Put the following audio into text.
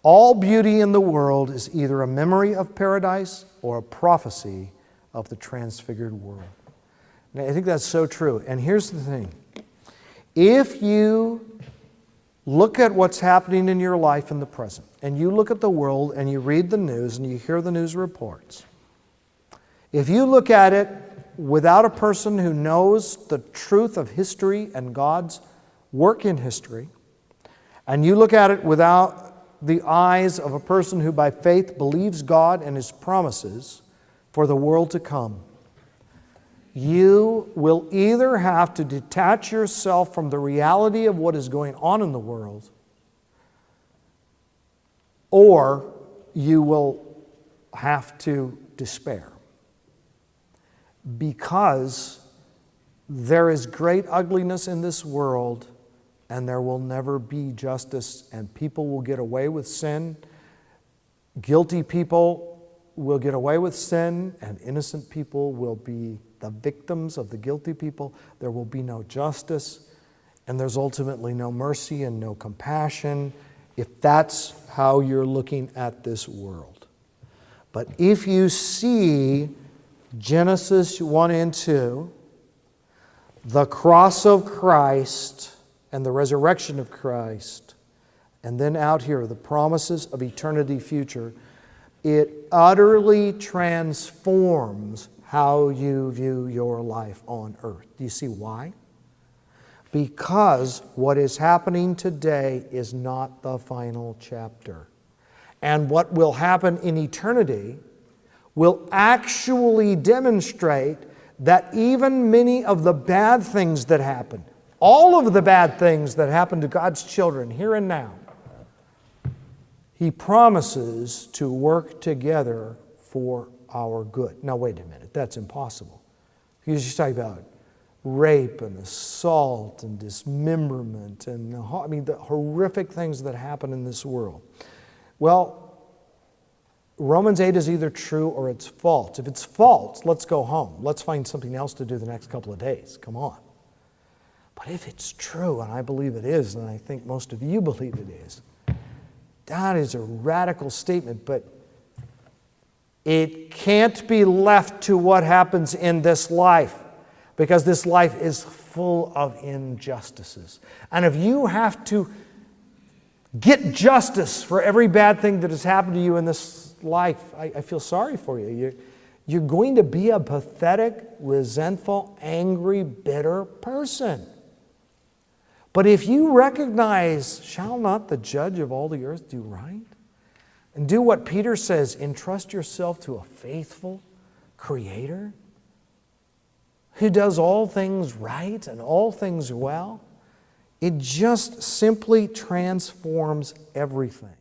All beauty in the world is either a memory of paradise or a prophecy of the transfigured world. Now, I think that's so true. And here's the thing. If you look at what's happening in your life in the present, and you look at the world, and you read the news, and you hear the news reports, if you look at it without a person who knows the truth of history and God's work in history, and you look at it without the eyes of a person who by faith believes God and His promises for the world to come, you will either have to detach yourself from the reality of what is going on in the world, or you will have to despair. Because there is great ugliness in this world, and there will never be justice, and people will get away with sin. Guilty people will get away with sin, and innocent people will be the victims of the guilty people. There will be no justice, and there's ultimately no mercy and no compassion if that's how you're looking at this world. But if you see Genesis 1 and 2, the cross of Christ and the resurrection of Christ, and then out here, the promises of eternity future, it utterly transforms how you view your life on earth. Do you see why? Because what is happening today is not the final chapter. And what will happen in eternity will actually demonstrate that even many of the bad things that happen, all of the bad things that happen to God's children here and now, He promises to work together for our good. Now wait a minute, that's impossible. Because you talk about rape and assault and dismemberment and the horrific things that happen in this world. Well, Romans 8 is either true or it's false. If it's false, let's go home. Let's find something else to do the next couple of days. Come on. But if it's true, and I believe it is, and I think most of you believe it is, that is a radical statement, but it can't be left to what happens in this life, because this life is full of injustices. And if you have to get justice for every bad thing that has happened to you in this life, I feel sorry for you. You're going to be a pathetic, resentful, angry, bitter person. But if you recognize, shall not the judge of all the earth do right? And do what Peter says, entrust yourself to a faithful Creator who does all things right and all things well, it just simply transforms everything.